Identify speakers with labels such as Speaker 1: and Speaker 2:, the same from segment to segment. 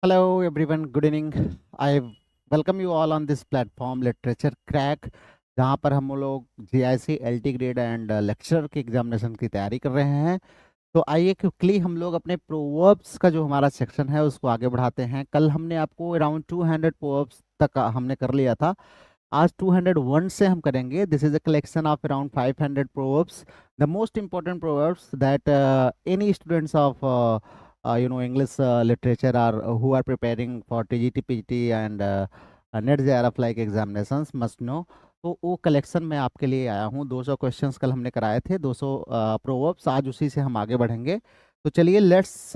Speaker 1: Hello everyone, good evening. I welcome you all on this platform literature crack, जहाँ पर हम लोग GIC LT grade and lecture के examination की तैयारी कर रहे हैं। तो आइए क्विकली हम लोग अपने प्रोवर्ब्स का जो हमारा सेक्शन है उसको आगे बढ़ाते हैं। कल हमने आपको अराउंड 200 प्रोवर्ब्स तक हमने कर लिया था। आज 201 से हम करेंगे। This is a collection of around 500 proverbs, the most important proverbs that any students of English literature are who are preparing for TGT, PGT and NET JRF like examinations must know। तो वो collection में आपके लिए आया हूँ। 200 questions कल हमने कराए थे, 200 प्रोवर्ब्स, आज उसी से हम आगे बढ़ेंगे। तो चलिए लेट्स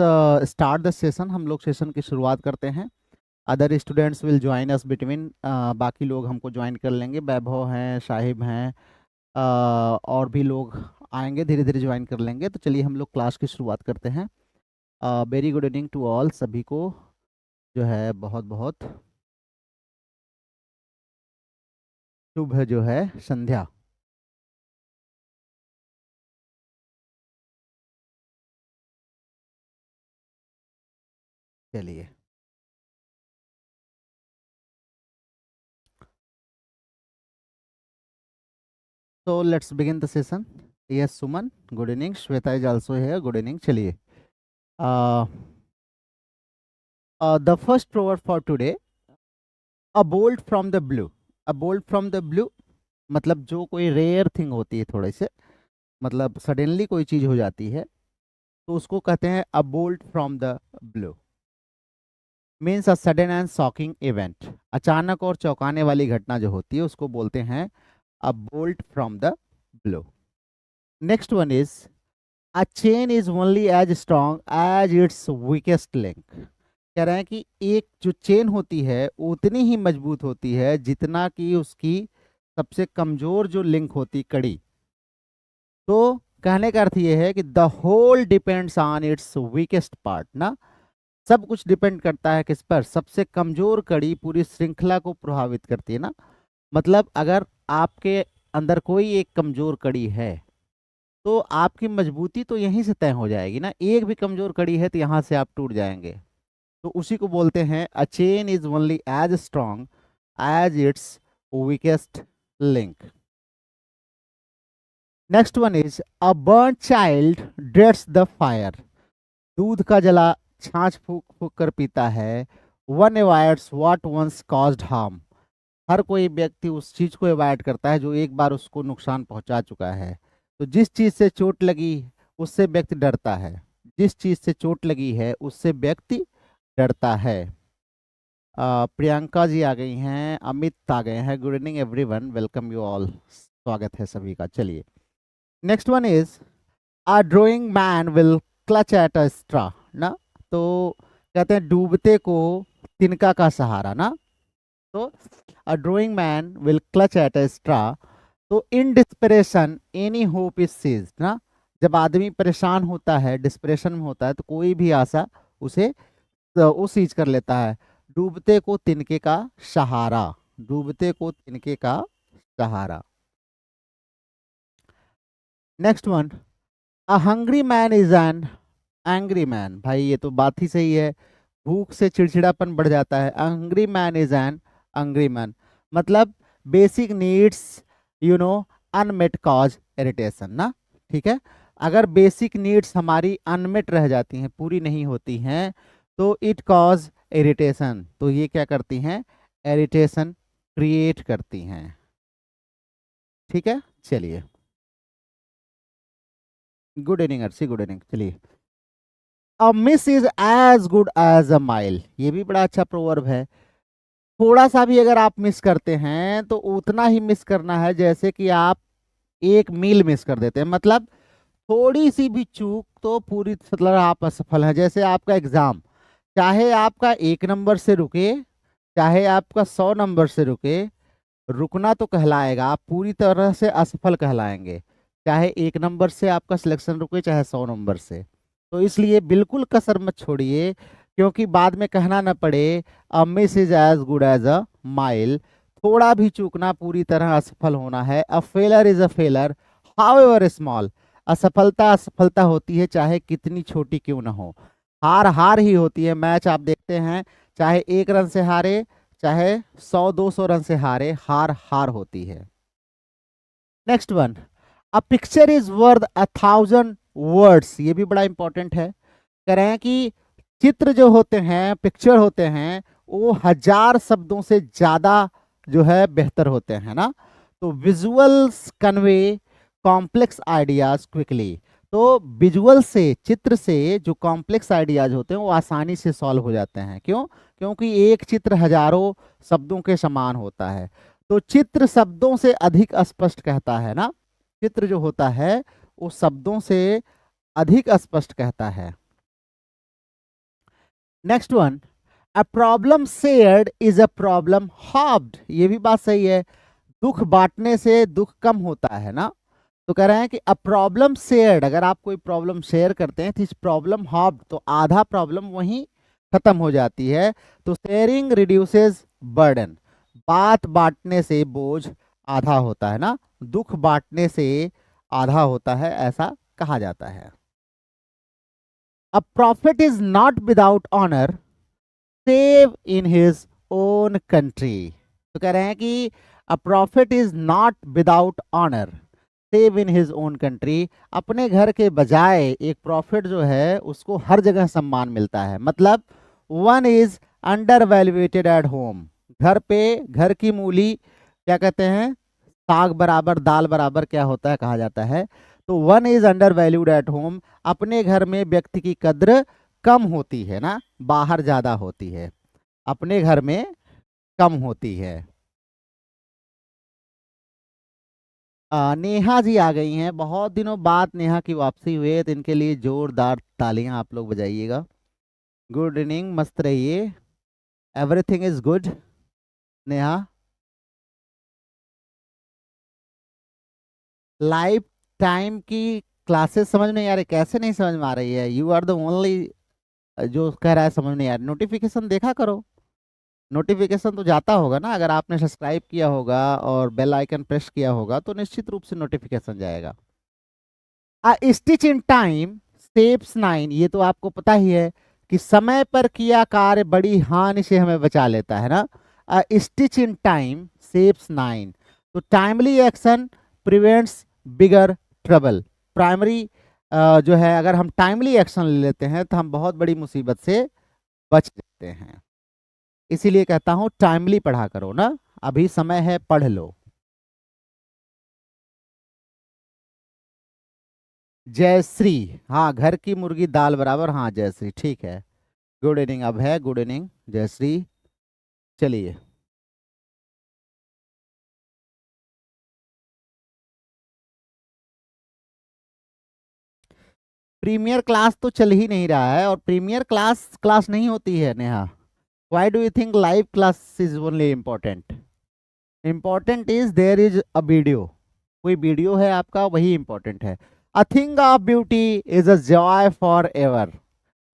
Speaker 1: स्टार्ट द सेशन। हम लोग सेशन की शुरुआत करते हैं। Other students will join us between, बाकी लोग हमको ज्वाइन कर लेंगे। वैभव हैं, शाहिब हैं, और भी लोग आएंगे, धीरे धीरे ज्वाइन कर लेंगे। तो चलिए हम लोग क्लास की शुरुआत करते हैं। Very good evening to all, सभी को जो है बहुत बहुत शुभ जो है संध्या। चलिए तो let's begin the session. Yes Suman, good evening. Shweta is also है, गुड इवनिंग। चलिए the first proverb for today, a bolt from the blue. A bolt from the blue मतलब जो कोई रेयर थिंग होती है, थोड़े से मतलब सडनली कोई चीज हो जाती है तो उसको कहते हैं a bolt from the blue. Means a sudden and shocking event, अचानक और चौंकाने वाली घटना जो होती है उसको बोलते हैं a bolt from the blue. Next one is a chain is only as strong as its weakest link. कह रहे हैं कि एक जो चेन होती है उतनी ही मजबूत होती है जितना कि उसकी सबसे कमजोर जो लिंक होती कड़ी। तो कहने का अर्थ ये है कि the whole depends on its weakest part ना। सब कुछ डिपेंड करता है किस पर? सबसे कमजोर कड़ी पूरी श्रृंखला को प्रभावित करती है ना। मतलब अगर आपके अंदर कोई एक कमजोर कड़ी है तो आपकी मजबूती तो यहीं से तय हो जाएगी ना। एक भी कमजोर कड़ी है तो यहाँ से आप टूट जाएंगे। तो उसी को बोलते हैं a chain is only as strong as its weakest link. Next one is a burn child dreads the fire. दूध का जला छाछ फूक फूक कर पीता है। One avoids what once caused harm. हर कोई व्यक्ति उस चीज को अवॉइड करता है जो एक बार उसको नुकसान पहुंचा चुका है। तो जिस चीज से चोट लगी उससे व्यक्ति डरता है। जिस चीज से चोट लगी है उससे व्यक्ति डरता है। प्रियंका जी आ गई हैं, अमित आ गए हैं। Good evening everyone, welcome you all, स्वागत है सभी का। चलिए next one is a drowning man will clutch at a straw ना। तो कहते हैं डूबते को तिनका का सहारा ना। तो a drowning man will clutch at a straw. तो in desperation any hope is seized ना। जब आदमी परेशान होता है, डिस्परेशन में होता है, तो कोई भी आशा उसे वो सीज कर लेता है। डूबते को तिनके का सहारा, डूबते को तिनके का सहारा। Next one, a hungry man is an angry man. भाई ये तो बात ही सही है, भूख से चिड़चिड़ापन बढ़ जाता है। Hungry man is an angry man मतलब basic needs unmet cause irritation ना। ठीक है, अगर बेसिक नीड्स हमारी अनमेट रह जाती हैं, पूरी नहीं होती हैं, तो इट कॉज इरिटेशन। तो ये क्या करती हैं? इरिटेशन क्रिएट करती हैं। ठीक है, चलिए good evening Arshi, good evening. चलिए a miss is as good as a mile. ये भी बड़ा अच्छा प्रोवर्ब है। थोड़ा सा भी अगर आप मिस करते हैं तो उतना ही मिस करना है जैसे कि आप एक मील मिस कर देते हैं। मतलब थोड़ी सी भी चूक तो पूरी मतलब आप असफल हैं। जैसे आपका एग्जाम, चाहे आपका 1 नंबर से रुके, चाहे आपका 100 नंबर से रुके, रुकना तो कहलाएगा, आप पूरी तरह से असफल कहलाएंगे। चाहे 1 नंबर से आपका सिलेक्शन रुके, चाहे 100 नंबर से। तो इसलिए बिल्कुल कसर मत छोड़िए, क्योंकि बाद में कहना ना पड़े a miss is as good as a mile. थोड़ा भी चूकना पूरी तरह असफल होना है। A failure is a failure however small. असफलता असफलता होती है चाहे कितनी छोटी क्यों ना हो। हार हार ही होती है। मैच आप देख सकते हैं, चाहे 1 रन से हारे, चाहे 100-200 रन से हारे, हार हार होती है। Next one, a picture is worth 1,000 words, ये भी बड़ा इंपॉर्टेंट है। कह रहे हैं कि चित्र जो होते हैं, पिक्चर होते हैं, वो 1000 शब्दों से ज्यादा जो है बेहतर होते हैं ना। तो visuals convey complex ideas quickly. तो विजुअल से, चित्र से जो कॉम्प्लेक्स आइडियाज होते हैं वो आसानी से सॉल्व हो जाते हैं। क्यों? क्योंकि एक चित्र हजारों शब्दों के समान होता है। तो चित्र शब्दों से अधिक स्पष्ट कहता है ना, चित्र जो होता है वो शब्दों से अधिक स्पष्ट कहता है। Next one, a problem shared is a problem halved, ये भी बात सही है। दुख बांटने से दुख कम होता है ना। तो कह रहे हैं कि अ प्रॉब्लम शेयर्ड, अगर आप कोई प्रॉब्लम शेयर करते हैं तो इस प्रॉब्लम हॉब्ड, तो आधा प्रॉब्लम वहीं खत्म हो जाती है। तो शेयरिंग रिड्यूसेस बर्डन, बात बांटने से बोझ आधा होता है ना, दुख बांटने से आधा होता है, ऐसा कहा जाता है। A prophet is not without honour save in his own country. तो कह रहे हैं कि a prophet is not without honour save in his own country, अपने घर के बजाय एक प्रॉफिट जो है उसको हर जगह सम्मान मिलता है। मतलब one is under valuated at home, घर पे घर की मूली क्या कहते हैं, साग बराबर दाल बराबर क्या होता है कहा जाता है। तो one is under valued at home, अपने घर में व्यक्ति की कद्र कम होती है ना, बाहर ज्यादा होती है, अपने घर में कम होती है। नेहा जी आ गई हैं, बहुत दिनों बाद नेहा की वापसी हुई है, तो इनके लिए जोरदार तालियां आप लोग बजाइएगा। गुड इवनिंग, मस्त रहिए, everything is good. Neha, life time की क्लासेस समझ नहीं आ रही, कैसे नहीं समझ में आ रही है? यू आर द ओनली जो कह रहा है समझ नहीं आ रही। नोटिफिकेशन देखा करो, नोटिफिकेशन तो जाता होगा ना, अगर आपने सब्सक्राइब किया होगा और बेल आइकन प्रेस किया होगा तो निश्चित रूप से नोटिफिकेशन जाएगा। स्टिच इन टाइम सेव्स 9, ये तो आपको पता ही है कि समय पर किया कार्य बड़ी हानि से हमें बचा लेता है ना। स्टिच इन टाइम सेव्स 9, तो टाइमली एक्शन प्रिवेंट्स बिगर ट्रबल। प्राइमरी जो है, अगर हम टाइमली एक्शन ले लेते हैं तो हम बहुत बड़ी मुसीबत से बच जाते हैं। इसीलिए कहता हूं टाइमली पढ़ा करो ना, अभी समय है, पढ़ लो। जयश्री, हाँ, घर की मुर्गी दाल बराबर, हाँ जयश्री ठीक है। गुड इवनिंग, अब है गुड इवनिंग जयश्री। चलिए, प्रीमियर क्लास तो चल ही नहीं रहा है, और प्रीमियर क्लास क्लास नहीं होती है Neha. Why do you think live class is only important? Important is there is a video, कोई वीडियो है आपका, वही इंपॉर्टेंट है। A thing of beauty is a joy forever,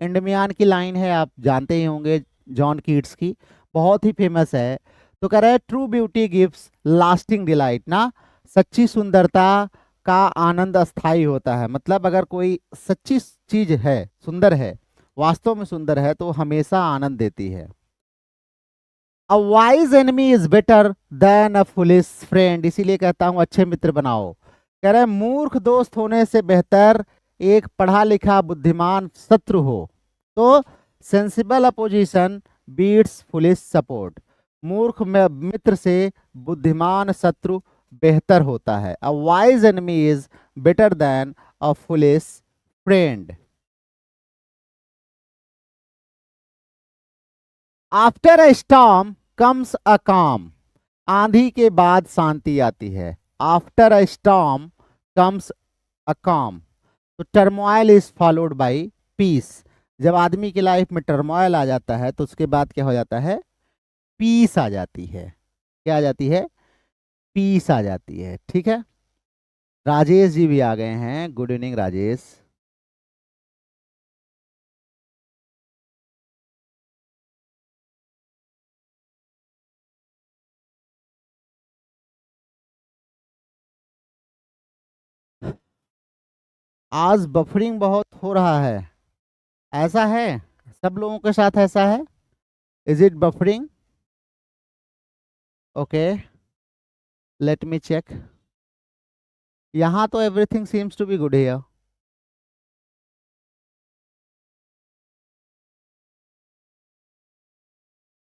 Speaker 1: Endymion की लाइन है, आप जानते ही होंगे, जॉन कीट्स की, बहुत ही फेमस है। तो कह रहा है true beauty gives lasting delight ना, सच्ची सुंदरता का आनंद अस्थाई होता है। मतलब अगर कोई सच्ची चीज है, सुंदर है, वास्तव में सुंदर है, तो हमेशा आनंद देती है। A wise enemy is better than a foolish friend, इसीलिए कहता हूं अच्छे मित्र बनाओ। कह रहे हैं मूर्ख दोस्त होने से बेहतर एक पढ़ा लिखा बुद्धिमान शत्रु हो। तो sensible opposition beats foolish support, मूर्ख मित्र से बुद्धिमान शत्रु बेहतर होता है। A wise enemy is better than a foolish friend. After a storm comes a calm, आंधी के बाद शांति आती है। After a storm comes a calm, तो turmoil is followed by peace. जब आदमी की लाइफ में टर्मोइल आ जाता है तो उसके बाद क्या हो जाता है? पीस आ जाती है। क्या आ जाती है? पीस आ जाती है। ठीक है, राजेश जी भी आ गए हैं, गुड इवनिंग राजेश। आज बफरिंग बहुत हो रहा है, ऐसा है? सब लोगों के साथ ऐसा है? Is it buffering? Okay, let me check. यहाँ तो everything seems to be good here.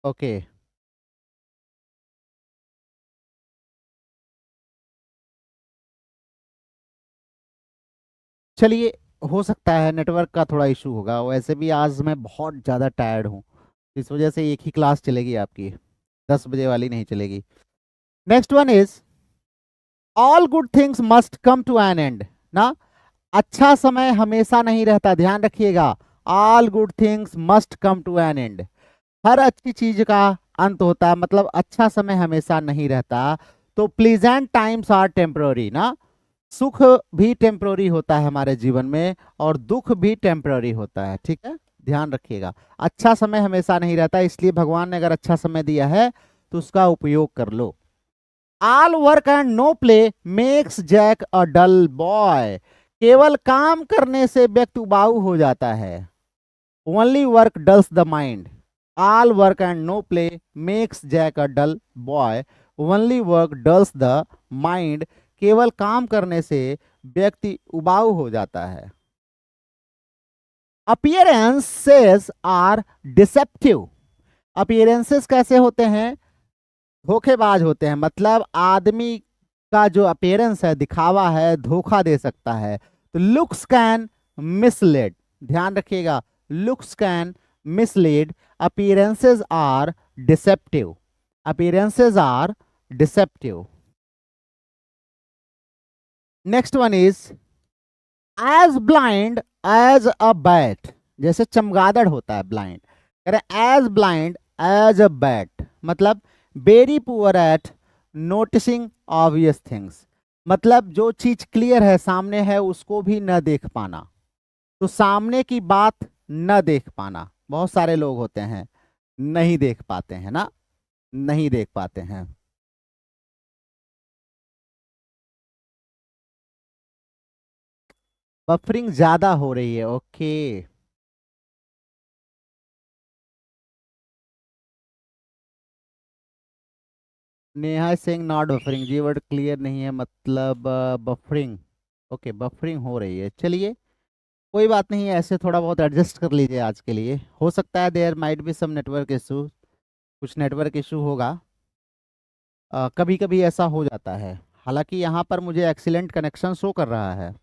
Speaker 1: Okay, चलिए, हो सकता है नेटवर्क का थोड़ा इशू होगा। वैसे भी आज मैं बहुत ज़्यादा टायर्ड हूँ, इस वजह से एक ही क्लास चलेगी आपकी, 10 बजे वाली नहीं चलेगी। Next one is all good things must come to an end ना। अच्छा समय हमेशा नहीं रहता, ध्यान रखिएगा। All good things must come to an end. हर अच्छी चीज का अंत होता है, मतलब अच्छा समय हमेशा नहीं रहता। तो प्लीजेंट टाइम्स आर टेम्पररी ना। सुख भी टेम्पररी होता है हमारे जीवन में, और दुख भी टेम्पररी होता है, ठीक है, ध्यान रखिएगा। अच्छा समय हमेशा नहीं रहता, इसलिए भगवान ने अगर अच्छा समय दिया है तो उसका उपयोग कर लो। All work and no play makes Jack a dull boy. केवल काम करने से व्यक्ति उबाऊ हो जाता है। Only work dulls the mind. All work and no play makes Jack a dull boy. Only work dulls the mind. केवल काम करने से व्यक्ति उबाऊ हो जाता है। Appearances are deceptive. अपीयरेंसेस कैसे होते हैं? धोखेबाज होते हैं, मतलब आदमी का जो अपीयरेंस है, दिखावा है, धोखा दे सकता है। तो लुक्स कैन मिसलीड, ध्यान रखिएगा, looks can mislead. Appearances are deceptive. Appearances are deceptive. Next one is as blind as a bat. जैसे चमगादड़ होता है ब्लाइंड, कह रहे as blind as a bat, मतलब very poor at noticing obvious things. मतलब जो चीज क्लियर है, सामने है, उसको भी न देख पाना। तो सामने की बात न देख पाना, बहुत सारे लोग होते हैं नहीं देख पाते हैं ना, नहीं देख पाते हैं। बफरिंग ज्यादा हो रही है, okay. Neha Singh not buffering, जी वर्ड क्लियर नहीं है, मतलब बफरिंग। ओके, बफरिंग हो रही है, चलिए कोई बात नहीं है, ऐसे थोड़ा बहुत एडजस्ट कर लीजिए आज के लिए। हो सकता है there might be some network issue, कुछ नेटवर्क इशू होगा, कभी कभी ऐसा हो जाता है। हालांकि यहाँ पर मुझे एक्सीलेंट कनेक्शन शो कर रहा है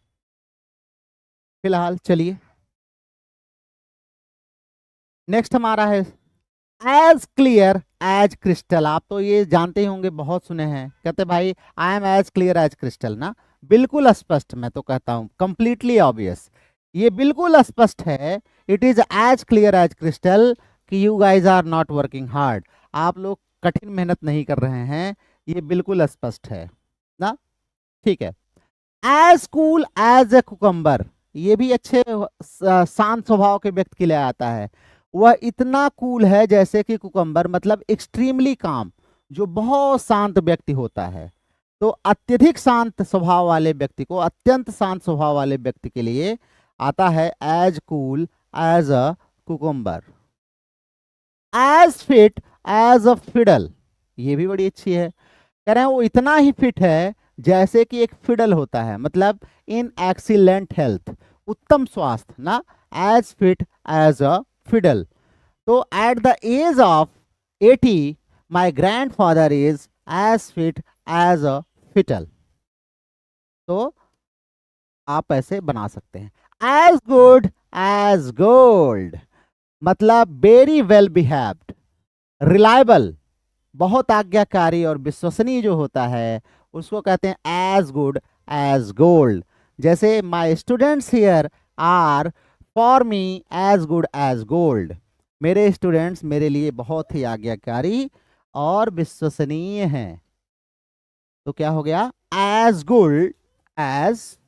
Speaker 1: फिलहाल। चलिए, नेक्स्ट हमारा है एज क्लियर एज क्रिस्टल। आप तो ये जानते ही होंगे, बहुत सुने हैं, कहते भाई I am as clear as crystal ना। बिल्कुल स्पष्ट, मैं तो कहता हूँ कंप्लीटली ऑब्वियस, ये बिल्कुल स्पष्ट है। It is as clear as crystal कि you guys are not working hard. आप लोग कठिन मेहनत नहीं कर रहे हैं, ये बिल्कुल स्पष्ट है ना, ठीक है। As cool as a cucumber, ये भी अच्छे शांत स्वभाव के व्यक्ति के लिए आता है। वह इतना कूल है जैसे कि कुकम्बर, मतलब एक्सट्रीमली काम, जो बहुत शांत व्यक्ति होता है। तो अत्यधिक शांत स्वभाव वाले व्यक्ति को, अत्यंत शांत स्वभाव वाले व्यक्ति के लिए आता है as cool as a cucumber. As fit as a fiddle, ये भी बड़ी अच्छी है। कह रहे हैं वो इतना ही फिट है जैसे कि एक फिडल होता है, मतलब इन एक्सीलेंट हेल्थ, उत्तम स्वास्थ्य ना, as fit as a fiddle. तो at the age of 80 my grandfather is as fit as a fiddle. तो आप ऐसे बना सकते हैं। एज गुड एज गोल्ड, मतलब वेरी वेल बिहेव्ड, रिलायबल, बहुत आज्ञाकारी और विश्वसनीय जो होता है, उसको कहते हैं एज गुड एज गोल्ड। जैसे my students here are for me as good as gold. मेरे स्टूडेंट्स मेरे लिए बहुत ही आज्ञाकारी और विश्वसनीय हैं। तो क्या हो गया? As good as.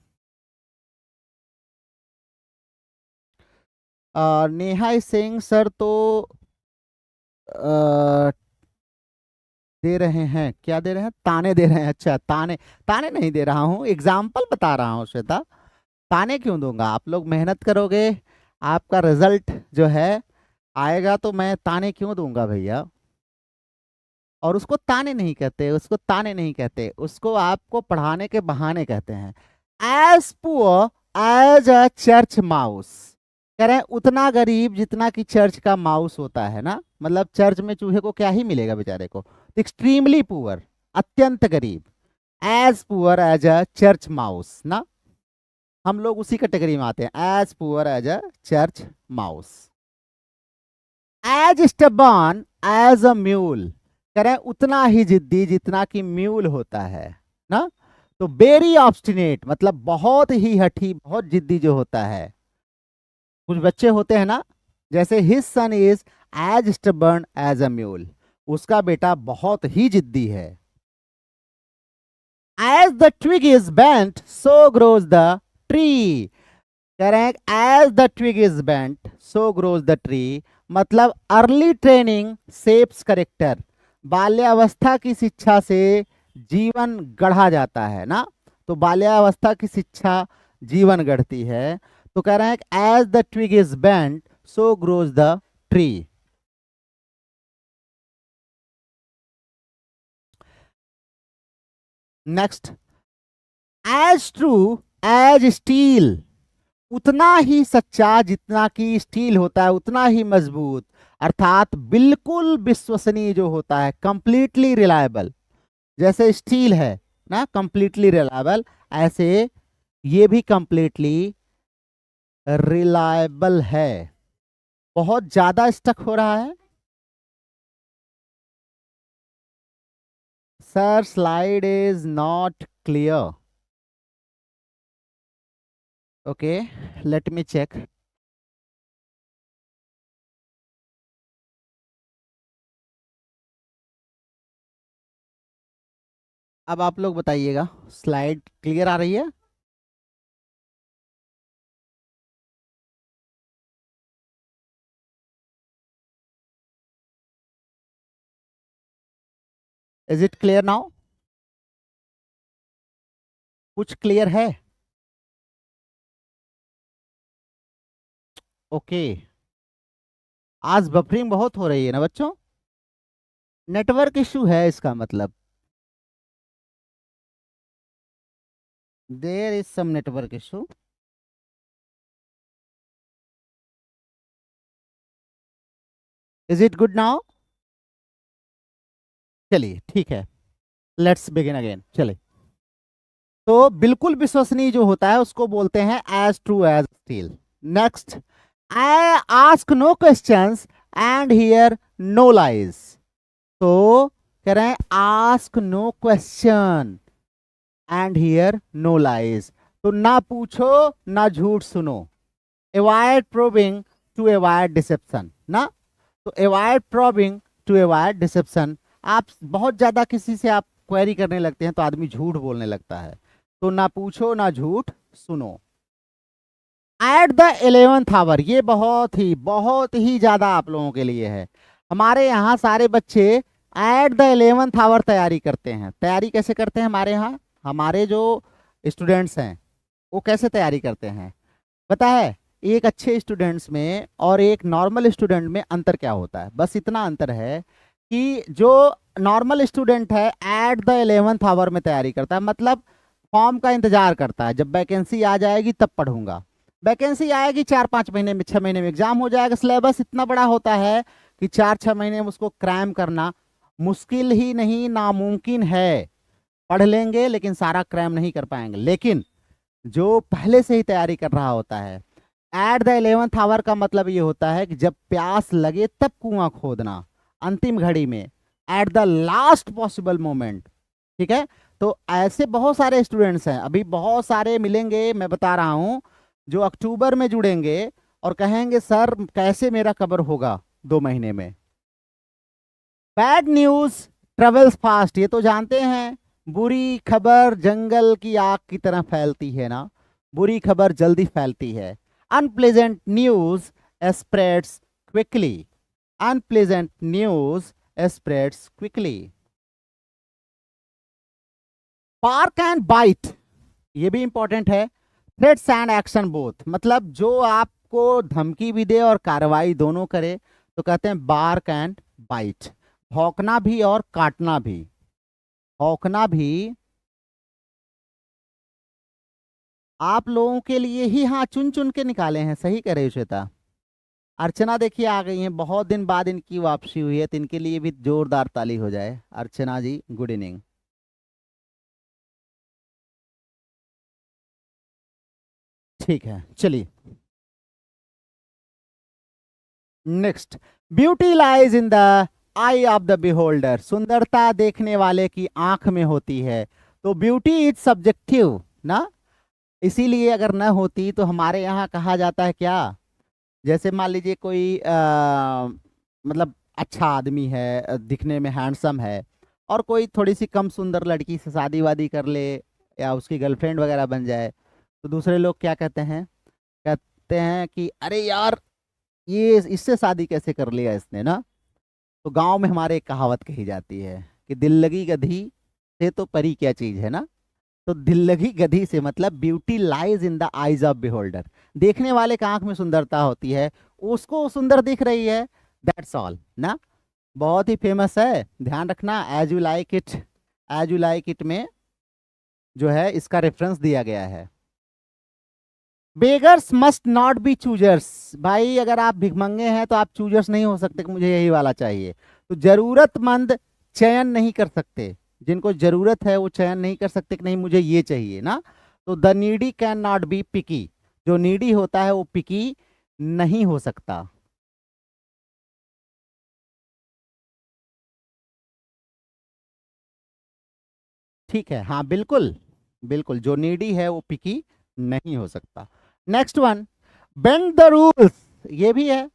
Speaker 1: Neha Singh sir तो दे रहे हैं, क्या दे रहे हैं? ताने दे रहे हैं, अच्छा ताने। ताने नहीं दे रहा हूँ, एग्जाम्पल बता रहा हूँ श्वेता। ताने क्यों दूंगा? आप लोग मेहनत करोगे, आपका रिजल्ट जो है आएगा तो मैं ताने क्यों दूंगा भैया। और उसको ताने नहीं कहते, उसको ताने नहीं कहते, उसको आपको पढ़ाने के बहाने कहते हैं। As poor as a church mouse, कह रहे हैं उतना गरीब जितना कि चर्च का माउस होता है ना, मतलब चर्च में चूहे को क्या ही मिलेगा बेचारे को। एक्सट्रीमली पुअर, अत्यंत गरीब। As poor as a church mouse ना, हम लोग उसी कैटेगरी में आते हैं, as poor as a church mouse. As stubborn as a mule, कह रहे हैं उतना ही जिद्दी जितना कि म्यूल होता है ना। तो वेरी ऑब्स्टिनेट मतलब बहुत ही हठी, बहुत जिद्दी जो होता है। कुछ बच्चे होते हैं ना, जैसे his son is as stubborn as a mule, उसका बेटा बहुत ही जिद्दी है। As the twig is bent so grows the tree, कह रहे हैं as the twig is bent so grows the tree, मतलब अर्ली ट्रेनिंग शेप्स करेक्टर, बाल्यावस्था की शिक्षा से जीवन गढ़ा जाता है ना। तो बाल्यावस्था की शिक्षा जीवन गढ़ती है। तो कह रहे हैं as the twig is bent so grows the tree. Next, as true as steel, उतना ही सच्चा जितना कि स्टील होता है, उतना ही मजबूत, अर्थात बिल्कुल विश्वसनीय जो होता है, कंप्लीटली रिलायबल। जैसे स्टील है ना कंप्लीटली रिलायबल, ऐसे ये भी कंप्लीटली रिलायबल है। बहुत ज्यादा स्टक हो रहा है sir, slide is not clear. Okay, let me check. अब आप लोग बताइएगा, स्लाइड क्लियर आ रही है? Is it clear now? कुछ क्लियर है? ओके। आज बफरिंग बहुत हो रही है ना बच्चों, नेटवर्क इशू है इसका मतलब, there is some network issue. Is it good now? चलिए ठीक है, लेट्स बिगिन अगेन। चलिए, तो बिल्कुल विश्वसनीय जो होता है उसको बोलते हैं as true as steel. Next, I ask no questions and hear no lies. तो कह रहे हैं ask no question and hear no lies, तो ना पूछो ना झूठ सुनो। Avoid probing to avoid deception ना, तो avoid probing to avoid deception. आप बहुत ज्यादा किसी से आप क्वेरी करने लगते हैं तो आदमी झूठ बोलने लगता है, तो ना पूछो ना झूठ सुनो। एट द 11th आवर, ये बहुत ही ज्यादा आप लोगों के लिए है। हमारे यहाँ सारे बच्चे एट द 11th आवर तैयारी करते हैं। तैयारी कैसे करते हैं हमारे यहाँ, हमारे जो स्टूडेंट्स हैं वो कैसे तैयारी करते हैं पता है? एक अच्छे स्टूडेंट्स में और एक नॉर्मल स्टूडेंट में अंतर क्या होता है? बस इतना अंतर है कि जो नॉर्मल स्टूडेंट है एट द 11th आवर में तैयारी करता है, मतलब फॉर्म का इंतजार करता है, जब वैकेंसी आ जाएगी तब पढ़ूंगा। वैकेंसी आएगी 4-5 महीने में, 6 महीने में एग्जाम हो जाएगा, सिलेबस इतना बड़ा होता है कि 4-6 महीने में उसको क्रैम करना मुश्किल ही नहीं नामुमकिन है। पढ़ लेंगे लेकिन सारा क्रैम नहीं कर पाएंगे। लेकिन जो पहले से ही तैयारी कर रहा होता है, एट द 11th आवर का मतलब ये होता है कि जब प्यास लगे तब कुआं खोदना, अंतिम घड़ी में, at the last possible moment. ठीक है, तो ऐसे बहुत सारे स्टूडेंट्स हैं, अभी बहुत सारे मिलेंगे, मैं बता रहा हूं, जो अक्टूबर में जुड़ेंगे और कहेंगे सर कैसे मेरा कवर होगा 2 महीने में। बैड न्यूज ट्रेवल्स फास्ट, ये तो जानते हैं, बुरी खबर जंगल की आग की तरह फैलती है ना, बुरी खबर जल्दी फैलती है। Unpleasant news spreads quickly, unpleasant news spreads quickly. Park and bite, ये भी इंपॉर्टेंट है। थ्रेट्स एंड एक्शन बोथ, मतलब जो आपको धमकी भी दे और कार्रवाई दोनों करे, तो कहते हैं बार्क एंड बाइट, भौंकना भी और काटना भी। भौंकना भी आप लोगों के लिए ही, हाँ, चुन चुन के निकाले हैं, सही कह रहे हो श्वेता। अर्चना देखिए आ गई हैं, बहुत दिन बाद इनकी वापसी हुई है, तो इनके लिए भी जोरदार ताली हो जाए। अर्चना जी गुड इवनिंग। ठीक है, चलिए next. Beauty lies in the I of the beholder, सुंदरता देखने वाले की आंख में होती है। तो ब्यूटी इज सब्जेक्टिव ना, इसीलिए अगर न होती तो हमारे यहाँ कहा जाता है क्या, जैसे मान लीजिए कोई मतलब अच्छा आदमी है, दिखने में हैंडसम है, और कोई थोड़ी सी कम सुंदर लड़की से शादी वादी कर ले या उसकी गर्लफ्रेंड वगैरह बन जाए, तो दूसरे लोग क्या कहते हैं, कहते हैं कि अरे यार ये इससे शादी कैसे कर लिया इसने ना। तो गांव में हमारे एक कहावत कही जाती है कि दिल लगी गधी से तो परी क्या चीज है ना। तो दिल लगी गधी से मतलब beauty lies in the eyes of beholder, देखने वाले की आंख में सुंदरता होती है, उसको सुंदर दिख रही है, दैट्स ऑल ना। बहुत ही फेमस है, ध्यान रखना, as you like it, as you like it में जो है इसका रेफरेंस दिया गया है। Beggars must not be choosers, भाई अगर आप भिखमंगे हैं तो आप चूजर्स नहीं हो सकते कि मुझे यही वाला चाहिए। तो जरूरतमंद चयन नहीं कर सकते, जिनको जरूरत है वो चयन नहीं कर सकते कि नहीं मुझे ये चाहिए ना। तो the needy can not be picky, जो नीडी होता है वो पिकी नहीं हो सकता। ठीक है, हाँ बिल्कुल, बिल्कुल जो नीडी है वो पिकी नहीं हो सकता। Next one, bend the rules, ये भी है।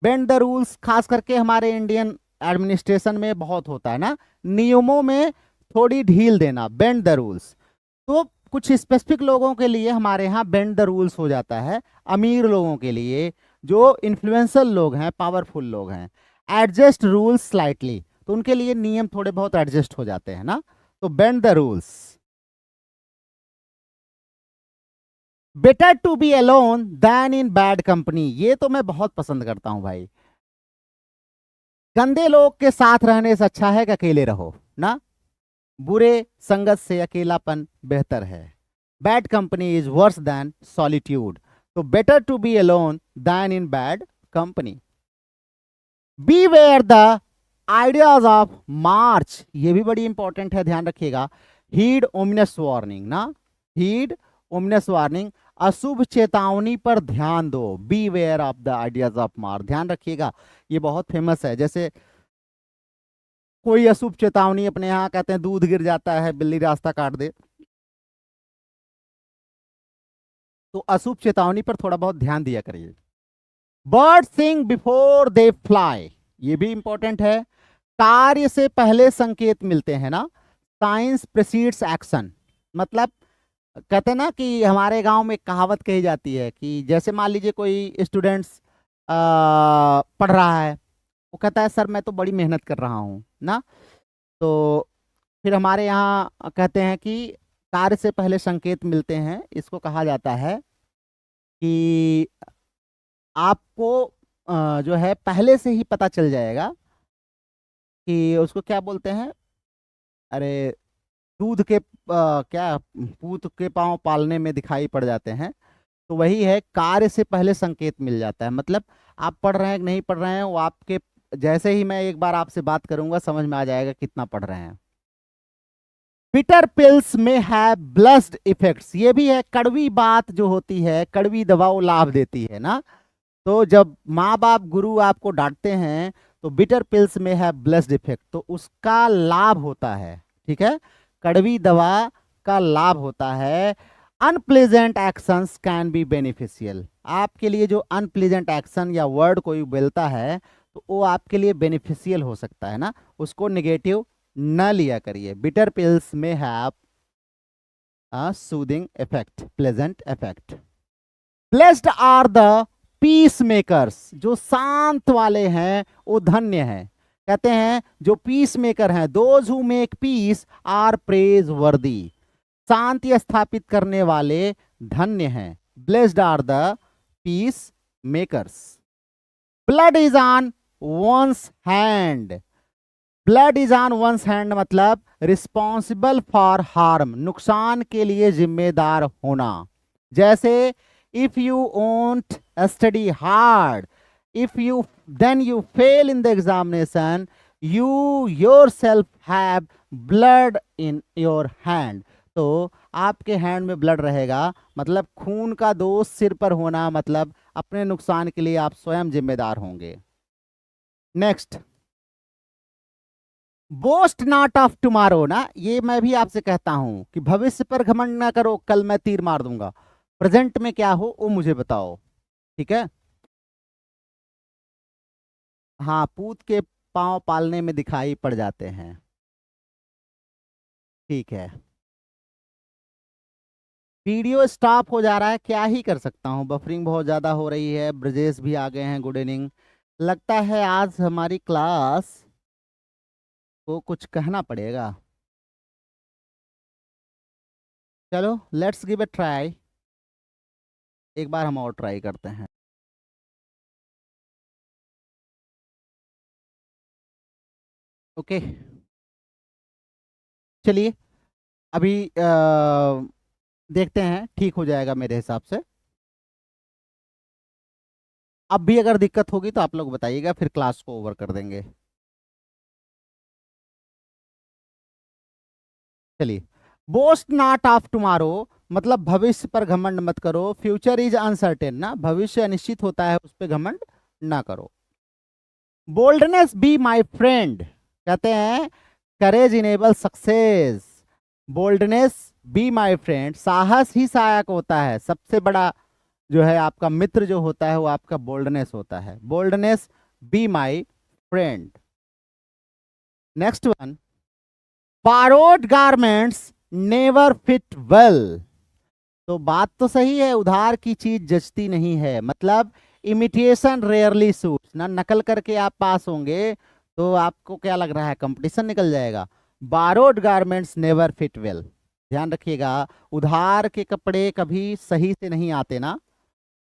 Speaker 1: बेंड द रूल्स खास करके हमारे इंडियन एडमिनिस्ट्रेशन में बहुत होता है ना, नियमों में थोड़ी ढील देना, बेंड द रूल्स। तो कुछ स्पेसिफिक लोगों के लिए हमारे यहाँ बेंड द रूल्स हो जाता है, अमीर लोगों के लिए, जो इन्फ्लुएंसर लोग हैं, पावरफुल लोग हैं। एडजस्ट रूल्स स्लाइटली, तो उनके लिए नियम थोड़े बहुत एडजस्ट हो जाते हैं ना। तो bend the rules. Better to be alone than in bad company, ये तो मैं बहुत पसंद करता हूं भाई। गंदे लोग के साथ रहने से अच्छा है कि अकेले रहो ना, बुरे संगत से अकेलापन बेहतर है। Bad company is worse than solitude, तो better to be alone than in bad company. Beware the ideas of March, ये भी बड़ी इंपॉर्टेंट है, ध्यान रखिएगा। हीड ओमिनस वार्निंग ना, हीड ओमिनस वार्निंग, अशुभ चेतावनी पर ध्यान दो। Beware of the ideas of March, ध्यान रखिएगा, ये बहुत फेमस है। जैसे कोई अशुभ चेतावनी, अपने यहाँ कहते हैं दूध गिर जाता है बिल्ली रास्ता काट दे, तो अशुभ चेतावनी पर थोड़ा बहुत ध्यान दिया करिए। Bird Singh before they fly, ये भी इंपॉर्टेंट है। कार्य से पहले संकेत मिलते हैं ना, साइंस प्रेसीड्स एक्शन, मतलब कहते हैं ना कि हमारे गांव में एक कहावत कही जाती है कि जैसे मान लीजिए कोई स्टूडेंट्स पढ़ रहा है, वो कहता है सर मैं तो बड़ी मेहनत कर रहा हूँ ना। तो फिर हमारे यहाँ कहते हैं कि कार्य से पहले संकेत मिलते हैं, इसको कहा जाता है कि आपको जो है पहले से ही पता चल जाएगा कि उसको क्या बोलते हैं, अरे दूध के क्या पूत के पांव पालने में दिखाई पड़ जाते हैं। तो वही है, कार्य से पहले संकेत मिल जाता है, मतलब आप पढ़ रहे हैं कि नहीं पढ़ रहे हैं, वो आपके जैसे ही मैं एक बार आपसे बात करूंगा समझ में आ जाएगा कितना पढ़ रहे हैं। बिटर पिल्स में है ब्लस्ड इफेक्ट्स, ये भी है, कड़वी बात जो होती है, कड़वी दवा वो लाभ देती है ना। तो जब माँ बाप गुरु आपको डांटते हैं तो बिटर पिल्स में है ब्लस्ड इफेक्ट, तो उसका लाभ होता है, ठीक है, कड़वी दवा का लाभ होता है। Unpleasant actions can be beneficial, आपके लिए जो अनप्लेजेंट एक्शन या वर्ड कोई बोलता है तो वो आपके लिए बेनिफिशियल हो सकता है ना, उसको नेगेटिव न लिया करिए। Bitter pills may have a soothing effect, pleasant effect. Blessed are the peacemakers, जो शांत वाले हैं वो धन्य हैं। कहते हैं जो पीस मेकर हैं, those who make peace are praiseworthy, शांति स्थापित करने वाले धन्य हैं। Blessed are the peacemakers. Blood is on one's hand, blood is on one's hand मतलब रिस्पॉन्सिबल फॉर हार्म, नुकसान के लिए जिम्मेदार होना। जैसे if you won't study hard, if you then you fail in the examination, you yourself have blood in your hand. तो आपके hand में ब्लड रहेगा मतलब खून का दोष सिर पर होना, मतलब अपने नुकसान के लिए आप स्वयं जिम्मेदार होंगे। Next, boast not of tomorrow ना, ये मैं भी आपसे कहता हूं कि भविष्य पर घमंड ना करो, कल मैं तीर मार दूंगा। प्रेजेंट में क्या हो वो मुझे बताओ, ठीक है। हाँ, पूत के पांव पालने में दिखाई पड़ जाते हैं, ठीक है। वीडियो स्टॉप हो जा रहा है, क्या ही कर सकता हूँ, बफरिंग बहुत ज़्यादा हो रही है। ब्रजेश भी आ गए हैं, गुड इवनिंग। लगता है आज हमारी क्लास को कुछ कहना पड़ेगा। चलो लेट्स गिव ए ट्राई, एक बार हम और ट्राई करते हैं। ओके चलिए, अभी देखते हैं, ठीक हो जाएगा मेरे हिसाब से। अब भी अगर दिक्कत होगी तो आप लोग बताइएगा, फिर क्लास को ओवर कर देंगे। चलिए, बोस्ट नॉट ऑफ टुमारो मतलब भविष्य पर घमंड मत करो। फ्यूचर इज अनसर्टेन ना, भविष्य अनिश्चित होता है, उस पर घमंड ना करो। बोल्डनेस बी माई फ्रेंड, कहते हैं courage enable success. Boldness be my friend, साहस ही सहायक होता है, सबसे बड़ा जो है आपका मित्र जो होता है वो आपका बोल्डनेस होता है। Boldness be my friend. Next one, borrowed garments never fit well. तो बात तो सही है, उधार की चीज जचती नहीं है, मतलब इमिटेशन रेयरली सूट्स ना, नकल करके आप पास होंगे तो आपको क्या लग रहा है कंपटीशन निकल जाएगा। Borrowed garments never fit well, ध्यान रखिएगा, उधार के कपड़े कभी सही से नहीं आते ना।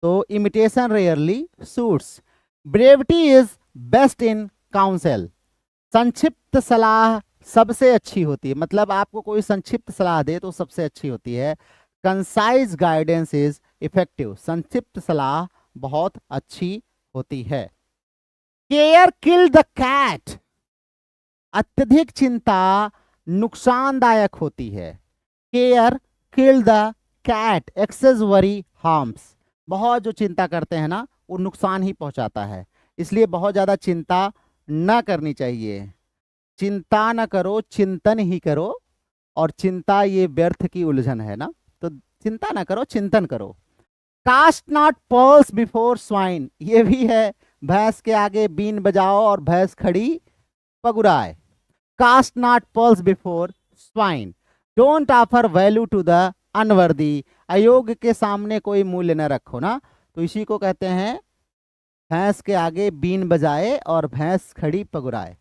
Speaker 1: तो imitation rarely suits. Brevity is best in council, संक्षिप्त सलाह सबसे अच्छी होती है, मतलब आपको कोई संक्षिप्त सलाह दे तो सबसे अच्छी होती है। कंसाइज गाइडेंस इज इफेक्टिव, संक्षिप्त सलाह बहुत अच्छी होती है। केयर किल द कैट, अत्यधिक चिंता नुकसानदायक होती है। Care kill the cat, excess worry harms, बहुत जो चिंता करते हैं ना वो नुकसान ही पहुंचाता है, इसलिए बहुत ज्यादा चिंता ना करनी चाहिए। चिंता ना करो, चिंतन ही करो, और चिंता ये व्यर्थ की उलझन है ना, तो चिंता ना करो, चिंतन करो। Cast not pearls before swine, ये भी है, भैंस के आगे बीन बजाओ और भैंस खड़ी पगुराए। Cast not pearls before swine, don't offer value to the unworthy, अयोग्य के सामने कोई मूल्य न रखो ना, तो इसी को कहते हैं भैंस के आगे बीन बजाए और भैंस खड़ी पगुराए।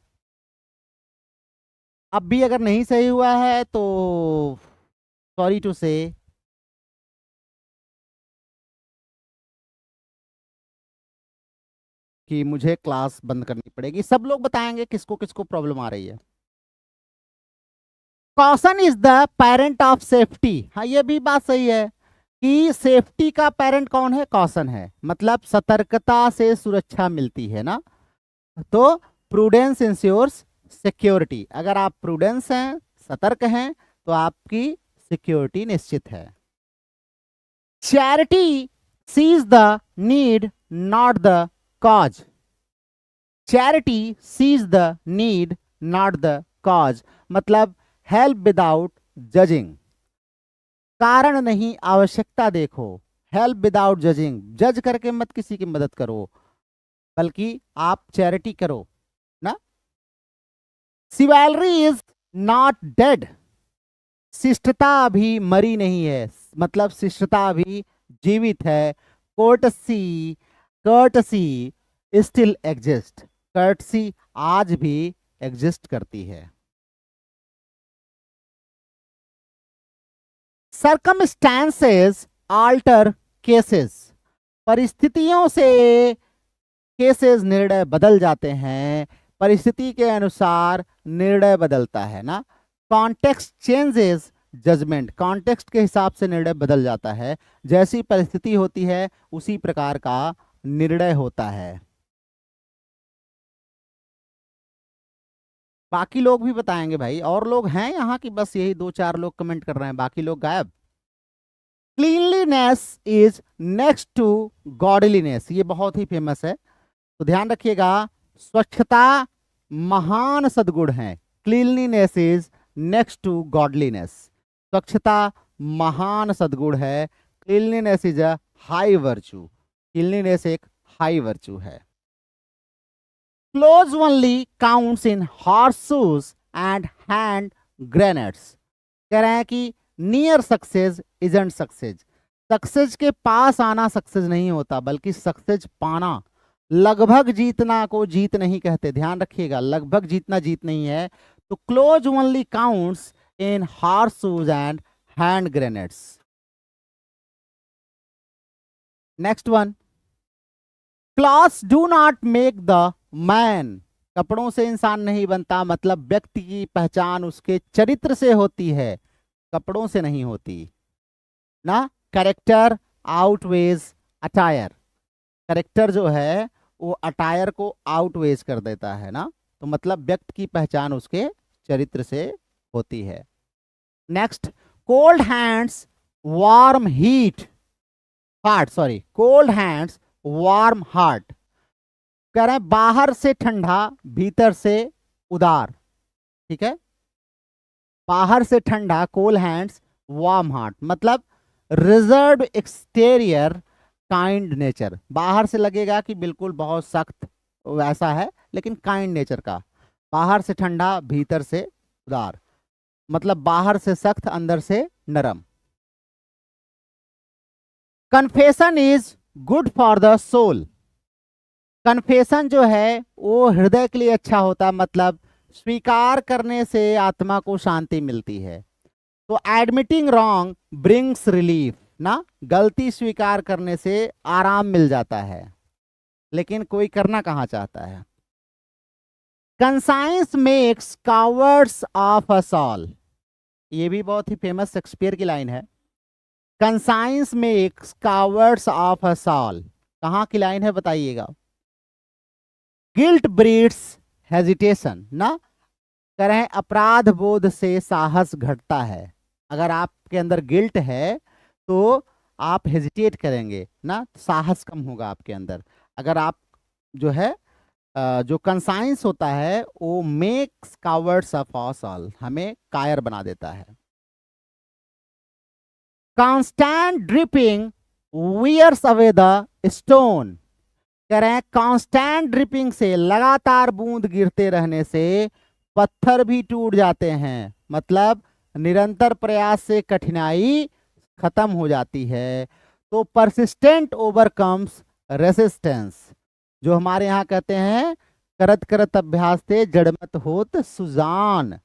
Speaker 1: अब भी अगर नहीं सही हुआ है तो सॉरी टू से, कि मुझे क्लास बंद करनी पड़ेगी। सब लोग बताएंगे किसको किसको प्रॉब्लम आ रही है। Caution is the parent of safety, हाँ ये भी बात सही है कि सेफ्टी का पेरेंट कौन है, कॉशन है, मतलब सतर्कता से सुरक्षा मिलती है ना। तो प्रूडेंस इंश्योर्स सिक्योरिटी, अगर आप प्रूडेंस हैं, सतर्क हैं, तो आपकी सिक्योरिटी निश्चित है। Charity sees the need not the cause, charity sees the need not the cause, मतलब हेल्प विदाउट जजिंग, कारण नहीं आवश्यकता देखो। हेल्प विदाउट जजिंग, जज करके मत किसी की मदद करो, बल्कि आप चैरिटी करो ना। सिवैलरी इज नॉट डेड, शिष्टता अभी मरी नहीं है, मतलब शिष्टता अभी जीवित है। कोर्टसी, कर्टसी स्टिल एग्जिस्ट, कर्टसी आज भी एग्जिस्ट करती है। सर्कमस्टांसेस आल्टर केसेस, परिस्थितियों से केसेस निर्णय बदल जाते हैं, परिस्थिति के अनुसार निर्णय बदलता है ना। कॉन्टेक्स्ट चेंजेस जजमेंट, कॉन्टेक्स्ट के हिसाब से निर्णय बदल जाता है, जैसी परिस्थिति होती है उसी प्रकार का निर्णय होता है। बाकी लोग भी बताएंगे भाई, और लोग हैं यहाँ की बस यही 2-4 लोग कमेंट कर रहे हैं, बाकी लोग गायब। Cleanliness is next to godliness, ये बहुत ही फेमस है, तो ध्यान रखिएगा। स्वच्छता महान सद्गुण है। Cleanliness is next to godliness, स्वच्छता महान सद्गुण है। Cleanliness is a high virtue, cleanliness एक हाई वर्च्यू है। Close only counts in horse and hand grenades, कह रहे हैं कि near success isn't success, success के पास आना सक्सेस नहीं होता, बल्कि सक्सेस पाना, लगभग जीतना को जीत नहीं कहते, ध्यान रखिएगा, लगभग जीतना जीत नहीं है। तो close only counts in horse and hand grenades. Next one, clothes do not make the man, कपड़ों से इंसान नहीं बनता, मतलब व्यक्ति की पहचान उसके चरित्र से होती है, कपड़ों से नहीं होती ना। कैरेक्टर आउटवेज अटायर, कैरेक्टर जो है वो अटायर को आउटवेज कर देता है ना, तो मतलब व्यक्ति की पहचान उसके चरित्र से होती है। Next, cold hands warm heat heart, sorry, cold hands warm heart, कह रहे हैं बाहर से ठंडा भीतर से उदार, ठीक है, बाहर से ठंडा, कोल्ड हैंड्स वार्म हार्ट, मतलब रिजर्व एक्सटीरियर काइंड नेचर, बाहर से लगेगा कि बिल्कुल बहुत सख्त वैसा है, लेकिन काइंड नेचर का, बाहर से ठंडा भीतर से उदार, मतलब बाहर से सख्त अंदर से नरम। Confession is good for the soul, confession जो है वो हृदय के लिए अच्छा होता है, मतलब स्वीकार करने से आत्मा को शांति मिलती है। तो एडमिटिंग रॉन्ग ब्रिंग्स रिलीफ ना, गलती स्वीकार करने से आराम मिल जाता है, लेकिन कोई करना कहाँ चाहता है। Conscience makes cowards of us all, ये भी बहुत ही फेमस शेक्सपियर की लाइन है। Conscience makes cowards of us all, कहाँ की लाइन है बताइएगा। गिल्ट ब्रीड्स हेजिटेशन ना, कह रहे हैं अपराध बोध से साहस घटता है, अगर आपके अंदर गिल्ट है तो आप हेजिटेट करेंगे ना, साहस कम होगा आपके अंदर। अगर आप जो है जो कंसाइंस होता है वो makes cowards of us all, हमें कायर बना देता है। Constant dripping wears away the stone, कह रहे हैं कांस्टेंट ड्रिपिंग से, लगातार बूंद गिरते रहने से पत्थर भी टूट जाते हैं, मतलब निरंतर प्रयास से कठिनाई खत्म हो जाती है। तो परसिस्टेंट ओवरकम्स रेसिस्टेंस, जो हमारे यहाँ कहते हैं करत करत अभ्यास ते जड़मत होत सुजान,